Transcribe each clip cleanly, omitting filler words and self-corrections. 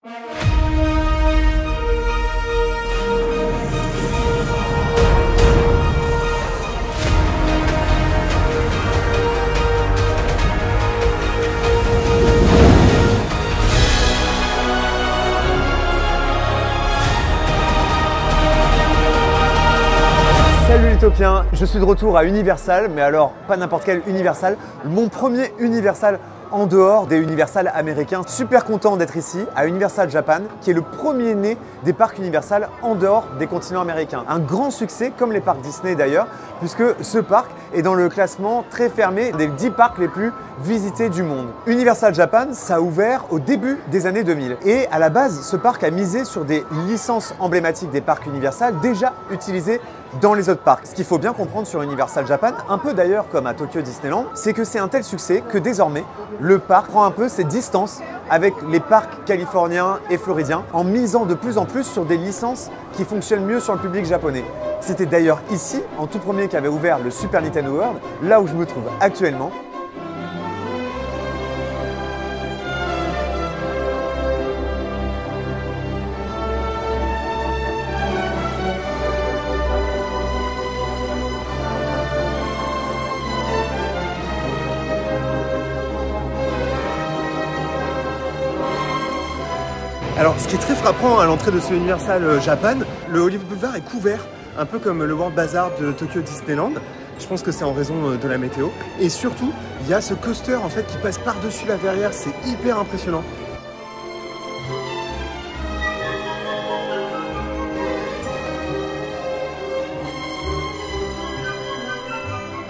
Salut les Utopiens, je suis de retour à Universal, mais alors pas n'importe quel Universal, mon premier Universal en dehors des Universal américains. Super content d'être ici à Universal Japan, qui est le premier né des parcs Universal en dehors des continents américains. Un grand succès, comme les parcs Disney d'ailleurs, puisque ce parc est dans le classement très fermé des 10 parcs les plus visités du monde. Universal Japan, ça a ouvert au début des années 2000. Et à la base, ce parc a misé sur des licences emblématiques des parcs Universal déjà utilisées dans les autres parcs. Ce qu'il faut bien comprendre sur Universal Japan, un peu d'ailleurs comme à Tokyo Disneyland, c'est que c'est un tel succès que désormais, le parc prend un peu ses distances avec les parcs californiens et floridiens en misant de plus en plus sur des licences qui fonctionnent mieux sur le public japonais. C'était d'ailleurs ici, en tout premier, qu'avait ouvert le Super Nintendo World, là où je me trouve actuellement. Alors, ce qui est très frappant à l'entrée de ce Universal Japan, le Hollywood Boulevard est couvert, un peu comme le World Bazaar de Tokyo Disneyland. Je pense que c'est en raison de la météo. Et surtout, il y a ce coaster en fait qui passe par-dessus la verrière, c'est hyper impressionnant.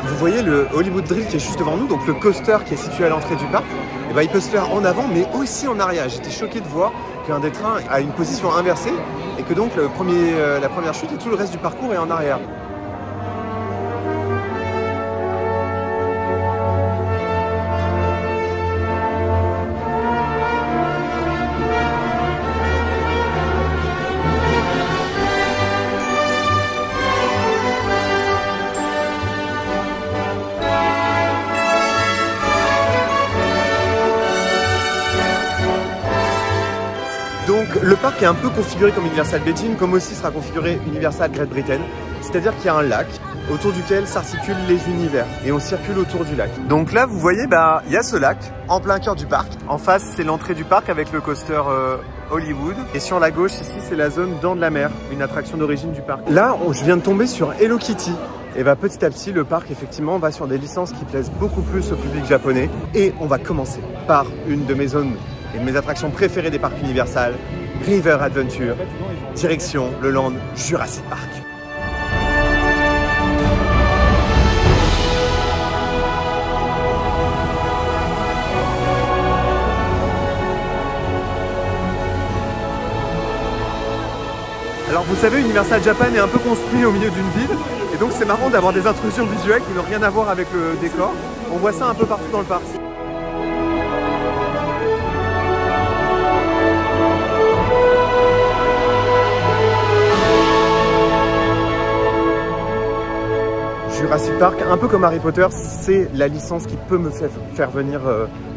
Vous voyez le Hollywood Drill qui est juste devant nous, donc le coaster qui est situé à l'entrée du parc, et ben, il peut se faire en avant mais aussi en arrière. J'étais choqué de voir qu'un des trains a une position inversée et que donc la première chute et tout le reste du parcours est en arrière. Donc le parc est un peu configuré comme Universal Beijing, comme aussi sera configuré Universal Great Britain. C'est-à-dire qu'il y a un lac autour duquel s'articulent les univers et on circule autour du lac. Donc là vous voyez, il y a ce lac en plein cœur du parc. En face c'est l'entrée du parc avec le coaster Hollywood. Et sur la gauche ici c'est la zone Dents de la Mer, une attraction d'origine du parc. Là je viens de tomber sur Hello Kitty. Et petit à petit le parc effectivement va sur des licences qui plaisent beaucoup plus au public japonais. Et on va commencer par une de mes zones et de mes attractions préférées des parcs Universal, River Adventure, direction le land Jurassic Park. Alors vous savez, Universal Japan est un peu construit au milieu d'une ville, et donc c'est marrant d'avoir des intrusions visuelles qui n'ont rien à voir avec le décor. On voit ça un peu partout dans le parc. Jurassic Park, un peu comme Harry Potter, c'est la licence qui peut me faire venir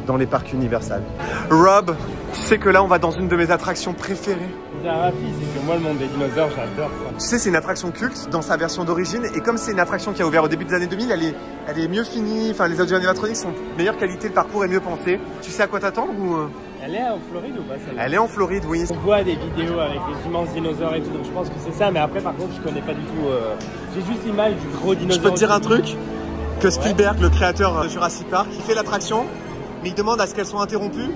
dans les parcs Universal. Rob, tu sais que là on va dans une de mes attractions préférées. Rafi, c'est que moi le monde des dinosaures, j'adore ça. Tu sais, c'est une attraction culte dans sa version d'origine, et comme c'est une attraction qui a ouvert au début des années 2000, elle est mieux finie, enfin les audio animatroniques sont de meilleure qualité, le parcours est mieux pensé. Tu sais à quoi t'attendre ou... Elle est en Floride ou pas celle-là? Elle est en Floride, oui. On voit des vidéos avec les immenses dinosaures et tout, donc je pense que c'est ça, mais après par contre je connais pas du tout. J'ai juste l'image du gros dinosaure. Je peux te dire un truc, que Spielberg, le créateur de Jurassic Park, il fait l'attraction, mais il demande à ce qu'elle soit interrompue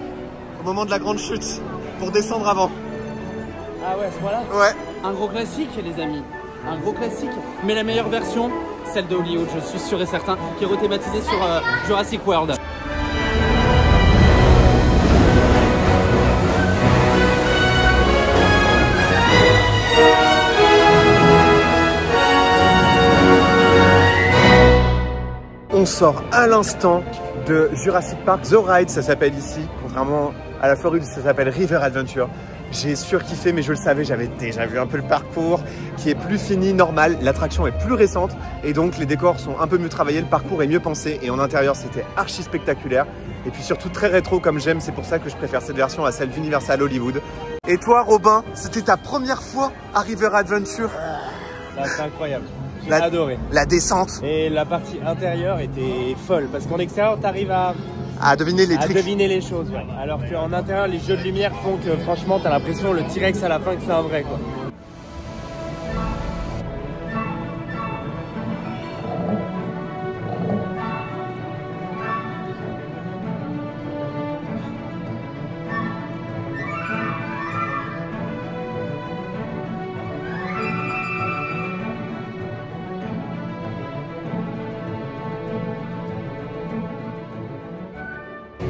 au moment de la grande chute, pour descendre avant. Ah ouais, à ce moment-là? Ouais. Un gros classique les amis, un gros classique, mais la meilleure version, celle de Hollywood, je suis sûr et certain, qui est rethématisée sur Jurassic World. On sort à l'instant de Jurassic Park The Ride, ça s'appelle ici, contrairement à la Floride, ça s'appelle River Adventure. J'ai surkiffé, mais je le savais, j'avais déjà vu un peu le parcours qui est plus fini, normal. L'attraction est plus récente et donc les décors sont un peu mieux travaillés, le parcours est mieux pensé et en intérieur c'était archi spectaculaire. Et puis surtout très rétro comme j'aime, c'est pour ça que je préfère cette version à celle d'Universal Hollywood. Et toi Robin, c'était ta première fois à River Adventure? C'est incroyable, j'ai adoré. La descente. Et la partie intérieure était folle parce qu'en extérieur t'arrives à deviner les trucs. À deviner les choses, ouais. Alors qu'en intérieur, les jeux de lumière font que franchement, t'as l'impression le T-Rex à la fin que c'est un vrai, quoi.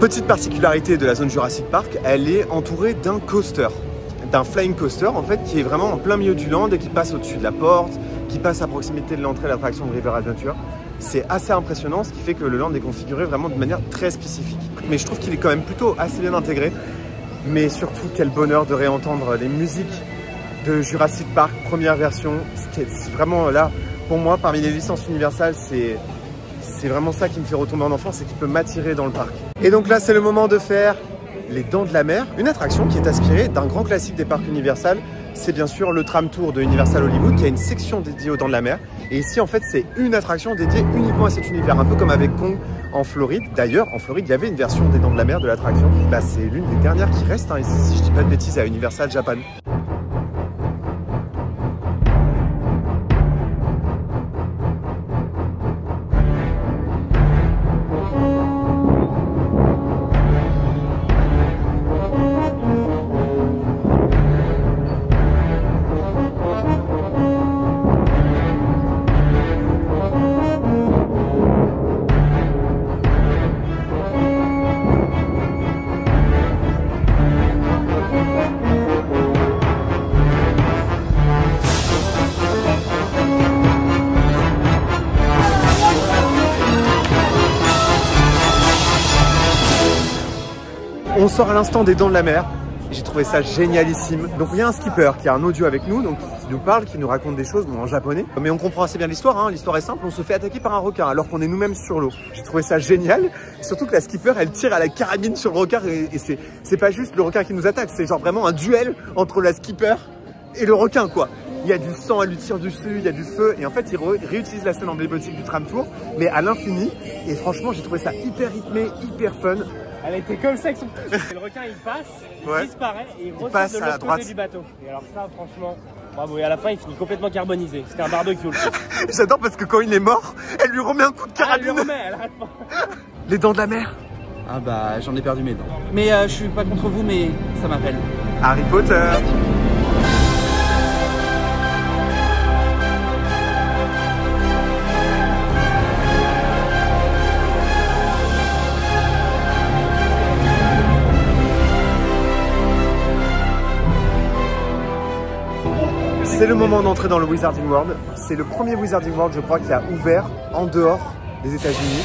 Petite particularité de la zone Jurassic Park, elle est entourée d'un coaster, d'un flying coaster en fait, qui est vraiment en plein milieu du land et qui passe au-dessus de la porte, qui passe à proximité de l'entrée de l'attraction de River Adventure. C'est assez impressionnant, ce qui fait que le land est configuré vraiment de manière très spécifique. Mais je trouve qu'il est quand même plutôt assez bien intégré. Mais surtout, quel bonheur de réentendre les musiques de Jurassic Park, première version. C'est vraiment là, pour moi, parmi les licences Universal, c'est vraiment ça qui me fait retomber en enfance et qui peut m'attirer dans le parc. Et donc là, c'est le moment de faire les Dents de la Mer, une attraction qui est inspirée d'un grand classique des parcs Universal. C'est bien sûr le tram tour de Universal Hollywood qui a une section dédiée aux Dents de la Mer. Et ici, en fait, c'est une attraction dédiée uniquement à cet univers, un peu comme avec Kong en Floride. D'ailleurs, en Floride, il y avait une version des Dents de la Mer de l'attraction. Bah, c'est l'une des dernières qui reste ici, si je dis pas de bêtises, à Universal Japan. On sort à l'instant des Dents de la Mer. J'ai trouvé ça génialissime. Donc il y a un skipper qui a un audio avec nous, donc qui nous parle, qui nous raconte des choses en japonais. Mais on comprend assez bien l'histoire, hein. L'histoire est simple, on se fait attaquer par un requin alors qu'on est nous-mêmes sur l'eau. J'ai trouvé ça génial. Surtout que la skipper, elle tire à la carabine sur le requin et c'est pas juste le requin qui nous attaque, c'est genre vraiment un duel entre la skipper et le requin, quoi. Il y a du sang, elle lui tire dessus, il y a du feu. Et en fait, il réutilise la scène emblématique du tram tour, mais à l'infini. Et franchement, j'ai trouvé ça hyper rythmé, hyper fun. Elle était comme ça avec son pouce. Le requin, il passe, il disparaît et il ressort de l'autre côté du bateau. Et alors ça, franchement, bravo. Et à la fin, il finit complètement carbonisé. C'était un barbecue. J'adore parce que quand il est mort, elle lui remet un coup de carabine. Elle lui remet, elle arrête pas. Les Dents de la Mer. Ah bah, j'en ai perdu mes dents. Mais je suis pas contre vous, mais ça m'appelle. Harry Potter. C'est le moment d'entrer dans le Wizarding World. C'est le premier Wizarding World, je crois, qui a ouvert en dehors des États-Unis.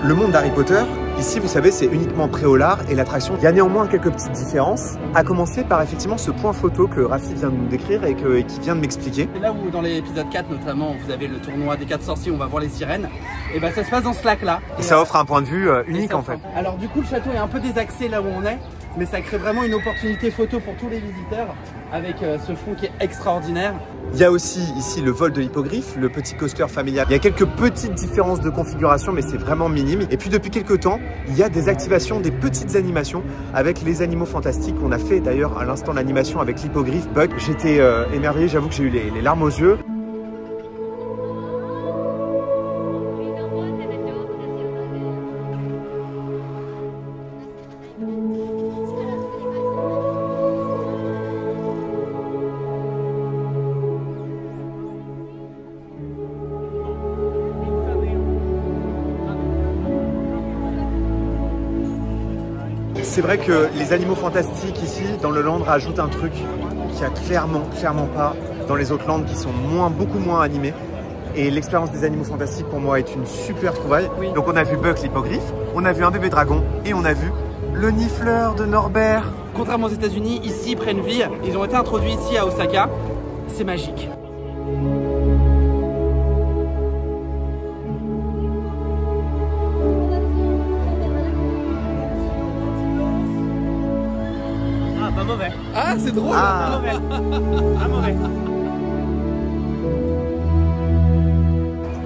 Le monde d'Harry Potter, ici vous savez c'est uniquement préolard et l'attraction. Il y a néanmoins quelques petites différences, à commencer par effectivement ce point photo que Rafi vient de nous décrire et qui vient de m'expliquer. C'est là où dans l'épisode 4 notamment vous avez le tournoi des 4 sorciers, on va voir les sirènes. Et bah ça se passe dans ce lac là. Et ça offre un point de vue unique en fait. Alors du coup le château est un peu désaxé là où on est. mais ça crée vraiment une opportunité photo pour tous les visiteurs avec ce fond qui est extraordinaire. Il y a aussi ici le vol de l'hippogriffe, le petit coaster familial. Il y a quelques petites différences de configuration, mais c'est vraiment minime. Et puis depuis quelques temps, il y a des activations, des petites animations avec les animaux fantastiques. On a fait d'ailleurs à l'instant l'animation avec l'hippogriffe Buck. J'étais émerveillé, j'avoue que j'ai eu les larmes aux yeux. C'est vrai que les animaux fantastiques ici, dans le land, rajoutent un truc qu'il n'y a clairement pas dans les autres lands qui sont beaucoup moins animés. Et l'expérience des animaux fantastiques pour moi est une super trouvaille. Oui. Donc on a vu Buck l'hippogriffe, on a vu un bébé dragon et on a vu le nifleur de Norbert. Contrairement aux États-Unis, ici ils prennent vie. Ils ont été introduits ici à Osaka. C'est magique. Mauvais. Ah, c'est drôle. Ah, mauvais. Ah, mauvais.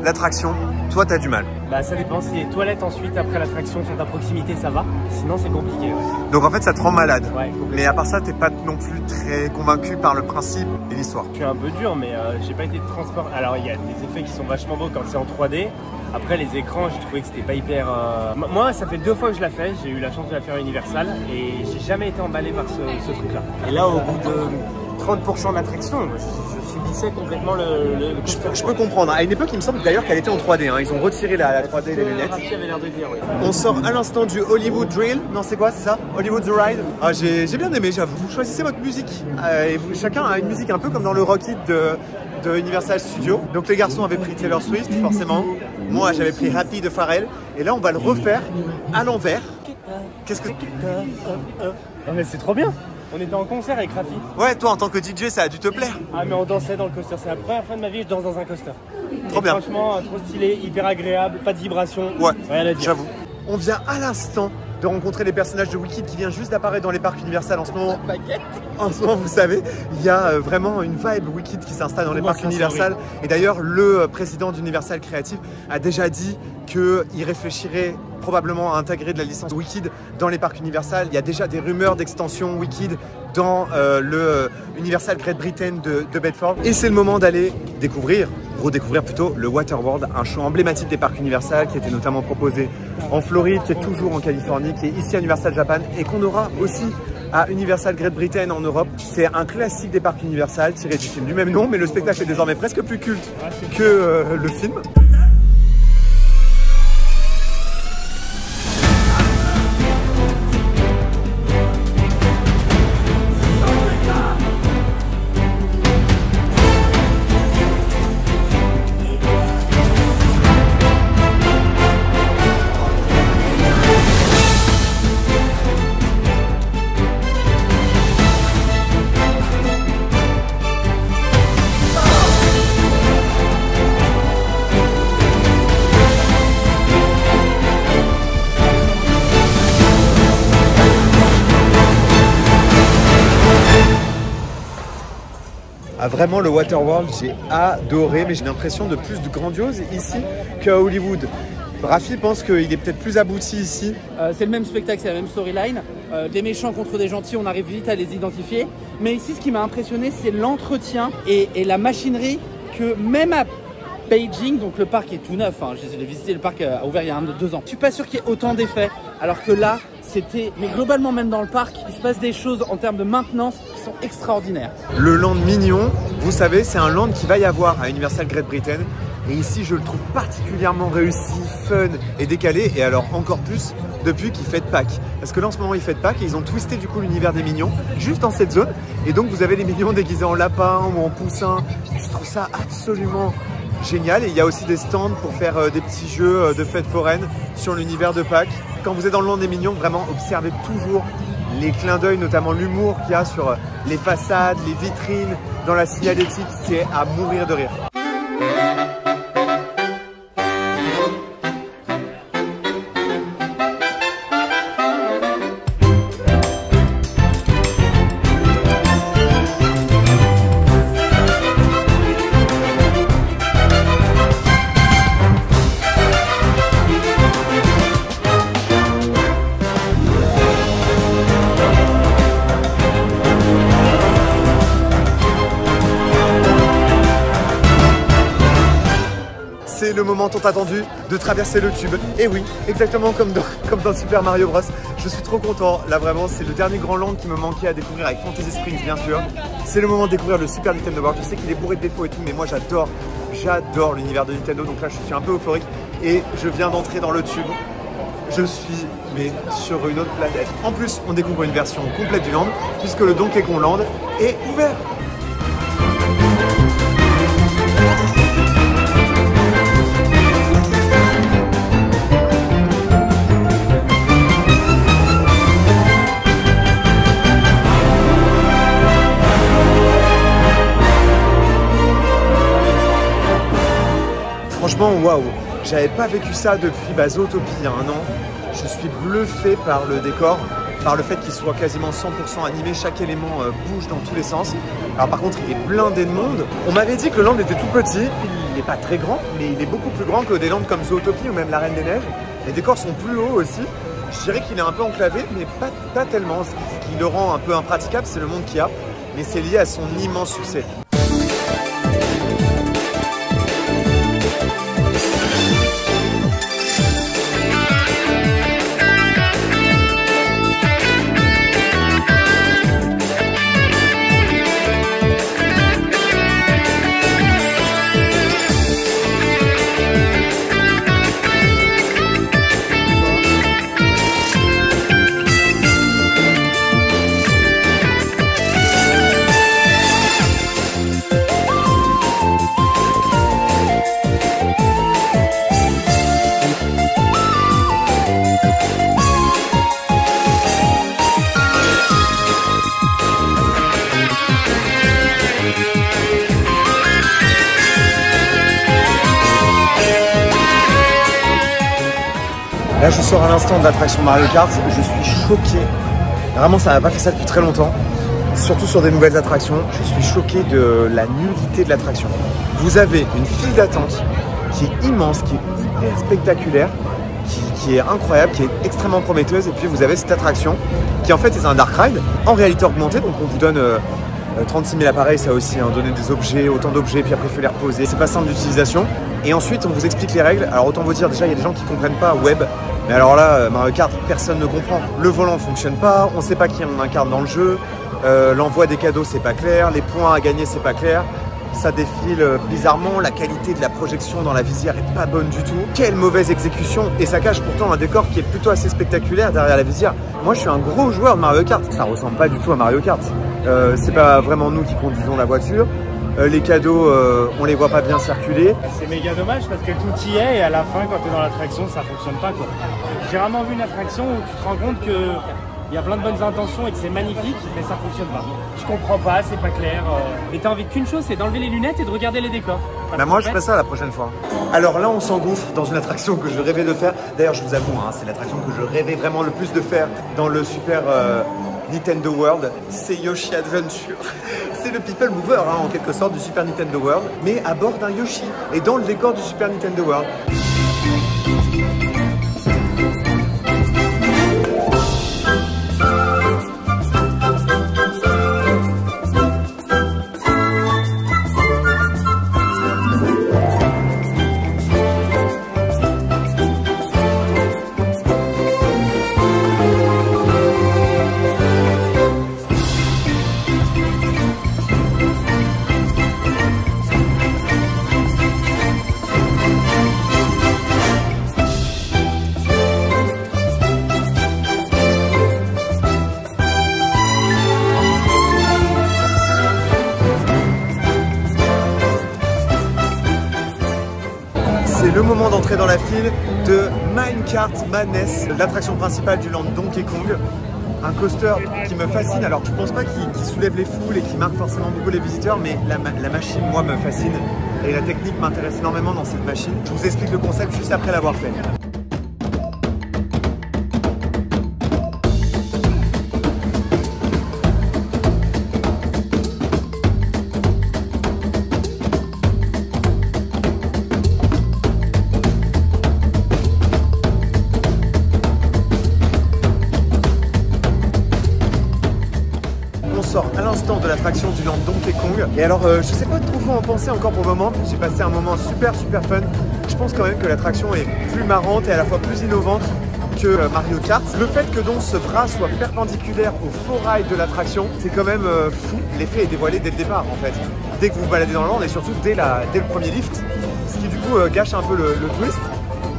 L'attraction, toi t'as du mal. Bah ça dépend, si les toilettes ensuite après l'attraction sont à proximité, ça va. Sinon c'est compliqué. Ouais. Donc en fait ça te rend malade. Ouais, mais à part ça, t'es pas non plus très convaincu par le principe et l'histoire. Je suis un peu dur, mais j'ai pas été transport. Alors il y a des effets qui sont vachement beaux quand c'est en 3D. Après les écrans, j'ai trouvé que c'était pas hyper... Moi ça fait 2 fois que je la fais, j'ai eu la chance de la faire à Universal et j'ai jamais été emballé par ce truc là. Et là au bout de 30% d'attraction, je subissais complètement le je peux comprendre. À une époque, il me semble d'ailleurs qu'elle était en 3D. Hein. Ils ont retiré la 3D des lunettes. Avait l'air de dire, oui. On sort à l'instant du Hollywood Drill. Non, c'est quoi, c'est ça? Hollywood The Ride. Ah, j'ai bien aimé, j'avoue. Vous choisissez votre musique. Et chacun a une musique un peu comme dans le Rocket de Universal Studios. Donc les garçons avaient pris Taylor Swift, forcément. Moi, j'avais pris Happy de Pharrell. Et là, on va le refaire à l'envers. Qu'est-ce que... Non mais c'est trop bien. On était en concert avec Rafi. Ouais, toi en tant que DJ, ça a dû te plaire. Ah mais on dansait dans le coaster. C'est la première fois de ma vie que je danse dans un coaster. Trop bien. Franchement, trop stylé, hyper agréable, pas de vibration. Ouais, rien à dire. J'avoue. On vient à l'instant de rencontrer les personnages de Wicked qui vient juste d'apparaître dans les parcs Universal en ce moment. En ce moment, vous savez, il y a vraiment une vibe Wicked qui s'installe dans les parcs Universal. Et d'ailleurs, le président d'Universal Creative a déjà dit qu'il réfléchirait probablement à intégrer de la licence Wicked dans les parcs Universal. Il y a déjà des rumeurs d'extension Wicked dans le Universal Great Britain de Bedford. Et c'est le moment d'aller redécouvrir plutôt le Waterworld, un show emblématique des parcs Universal qui était notamment proposé en Floride, qui est toujours en Californie, qui est ici à Universal Japan et qu'on aura aussi à Universal Great Britain en Europe. C'est un classique des parcs Universal tiré du film du même nom, mais le spectacle est désormais presque plus culte que le film. Vraiment, le Waterworld, j'ai adoré, mais j'ai l'impression de plus de grandiose ici qu'à Hollywood. Rafi pense qu'il est peut-être plus abouti ici. C'est le même spectacle, c'est la même storyline. Des méchants contre des gentils, on arrive vite à les identifier. Mais ici, ce qui m'a impressionné, c'est l'entretien et la machinerie que même à Beijing, donc le parc est tout neuf, hein, j'ai visité le parc a ouvert il y a 2 ans. Je suis pas sûr qu'il y ait autant d'effets, alors que là, c'était... Mais globalement, même dans le parc, il se passe des choses en termes de maintenance qui sont extraordinaires. Le land mignon, vous savez, c'est un land qui va y avoir à Universal Great Britain. Et ici, je le trouve particulièrement réussi, fun et décalé. Et alors, encore plus depuis qu'il fête Pâques. Parce que là, en ce moment, il fête Pâques et ils ont twisté du coup l'univers des mignons juste dans cette zone. Et donc, vous avez les mignons déguisés en lapin ou en poussin. Je trouve ça absolument génial. Et il y a aussi des stands pour faire des petits jeux de fête foraine sur l'univers de Pâques. Quand vous êtes dans le land des mignons, vraiment, observez toujours les clins d'œil, notamment l'humour qu'il y a sur les façades, les vitrines, dans la signalétique. C'est à mourir de rire. le moment tant attendu de traverser le tube. Et oui, exactement comme dans Super Mario Bros. Je suis trop content. Là vraiment, c'est le dernier grand land qui me manquait à découvrir avec Fantasy Springs bien sûr. C'est le moment de découvrir le Super Nintendo World. Je sais qu'il est bourré de défauts et tout, mais moi j'adore l'univers de Nintendo. Donc là, je suis un peu euphorique et je viens d'entrer dans le tube. Je suis mais sur une autre planète. En plus, on découvre une version complète du land puisque le Donkey Kong Land est ouvert. Franchement, waouh! J'avais pas vécu ça depuis Zootopie il y a 1 an. Je suis bluffé par le décor, par le fait qu'il soit quasiment 100% animé. Chaque élément bouge dans tous les sens. Alors par contre, il est blindé de monde. On m'avait dit que le land était tout petit. Il n'est pas très grand, mais il est beaucoup plus grand que des lands comme Zootopie ou même la Reine des Neiges. Les décors sont plus hauts aussi. Je dirais qu'il est un peu enclavé, mais pas tellement. Ce qui le rend un peu impraticable, c'est le monde qu'il y a. Mais c'est lié à son immense succès. Là, je sors à l'instant de l'attraction Mario Kart, je suis choqué. Vraiment, ça n'a pas fait ça depuis très longtemps. Surtout sur des nouvelles attractions, je suis choqué de la nullité de l'attraction. Vous avez une file d'attente qui est immense, qui est hyper spectaculaire, qui est incroyable, qui est extrêmement prometteuse. Et puis vous avez cette attraction qui en fait est un dark ride en réalité augmentée. Donc on vous donne 36 000 appareils, ça aussi, hein, donner des objets, autant d'objets, puis après il faut les reposer. C'est pas simple d'utilisation. Et ensuite on vous explique les règles. Alors autant vous dire déjà, il y a des gens qui ne comprennent pas web. Mais alors là, Mario Kart, personne ne comprend. Le volant ne fonctionne pas, on ne sait pas qui on incarne dans le jeu. L'envoi des cadeaux, c'est pas clair. Les points à gagner, c'est pas clair. Ça défile bizarrement, la qualité de la projection dans la visière est pas bonne du tout. Quelle mauvaise exécution! Et ça cache pourtant un décor qui est plutôt assez spectaculaire derrière la visière. Moi je suis un gros joueur de Mario Kart, ça ressemble pas du tout à Mario Kart. C'est pas vraiment nous qui conduisons la voiture. Les cadeaux, on les voit pas bien circuler. C'est méga dommage parce que tout y est et à la fin quand tu es dans l'attraction ça fonctionne pas quoi. J'ai rarement vu une attraction où tu te rends compte que il y a plein de bonnes intentions et que c'est magnifique, mais ça fonctionne pas. Je comprends pas, c'est pas clair. Mais t'as envie qu'une chose, c'est d'enlever les lunettes et de regarder les décors. Bah moi je ferai ça la prochaine fois. Alors là on s'engouffre dans une attraction que je rêvais de faire. D'ailleurs je vous avoue, hein, c'est l'attraction que je rêvais vraiment le plus de faire dans le Super Nintendo World. C'est Yoshi Adventure. C'est le People Mover hein, en quelque sorte du Super Nintendo World, mais à bord d'un Yoshi et dans le décor du Super Nintendo World. C'est le moment d'entrer dans la file de Minecart Madness, l'attraction principale du land Donkey Kong. Un coaster qui me fascine, alors je pense pas qu'il soulève les foules et qui marque forcément beaucoup les visiteurs, mais la machine, moi, me fascine. Et la technique m'intéresse énormément dans cette machine. Je vous explique le concept juste après l'avoir fait. À l'instant de l'attraction du land Donkey Kong. Et alors je sais pas trop quoi en penser encore pour le moment. J'ai passé un moment super fun. Je je pense quand même que l'attraction est plus marrante et à la fois plus innovante que Mario Kart. Le fait que donc ce bras soit perpendiculaire au faux rail de l'attraction, c'est quand même fou. L'effet est dévoilé dès le départ en fait. Dès que vous vous baladez dans le land et surtout dès le premier lift, ce qui du coup gâche un peu le twist.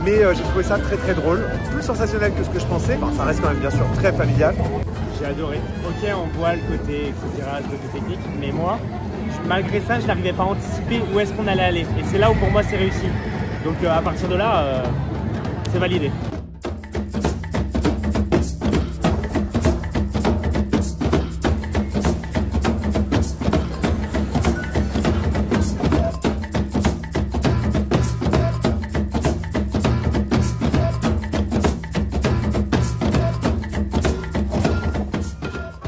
Mais j'ai trouvé ça très drôle, plus sensationnel que ce que je pensais. Enfin, ça reste quand même bien sûr très familial. J'ai adoré. Ok, on voit le côté, etc., le côté technique, mais moi, malgré ça, je n'arrivais pas à anticiper où est-ce qu'on allait aller. Et c'est là où pour moi c'est réussi. Donc à partir de là, c'est validé.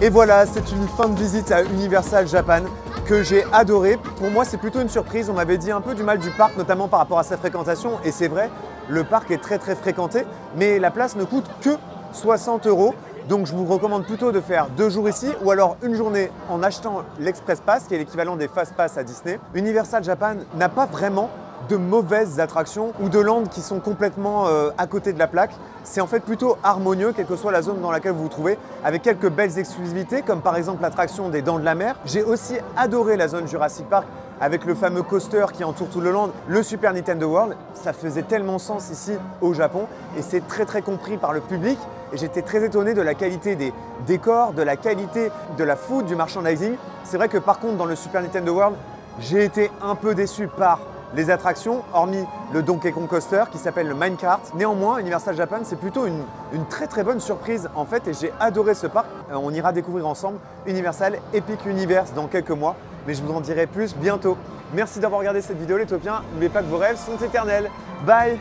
Et voilà, c'est une fin de visite à Universal Japan que j'ai adoré. Pour moi, c'est plutôt une surprise. On m'avait dit un peu du mal du parc, notamment par rapport à sa fréquentation. Et c'est vrai, le parc est très fréquenté, mais la place ne coûte que 60 €. Donc je vous recommande plutôt de faire 2 jours ici ou alors une journée en achetant l'Express Pass, qui est l'équivalent des Fast Pass à Disney. Universal Japan n'a pas vraiment de mauvaises attractions ou de landes qui sont complètement à côté de la plaque. C'est en fait plutôt harmonieux, quelle que soit la zone dans laquelle vous vous trouvez, avec quelques belles exclusivités, comme par exemple l'attraction des Dents de la Mer. J'ai aussi adoré la zone Jurassic Park, avec le fameux coaster qui entoure tout le land, le Super Nintendo World. Ça faisait tellement sens ici au Japon et c'est très compris par le public. Et j'étais très étonné de la qualité des décors, de la qualité de la food, du merchandising. C'est vrai que par contre, dans le Super Nintendo World, j'ai été un peu déçu par les attractions, hormis le Donkey Kong Coaster qui s'appelle le Minecart. Néanmoins, Universal Japan, c'est plutôt une très bonne surprise en fait et j'ai adoré ce parc. On ira découvrir ensemble Universal Epic Universe dans quelques mois, mais je vous en dirai plus bientôt. Merci d'avoir regardé cette vidéo les Taupiens. N'oubliez pas que vos rêves sont éternels. Bye!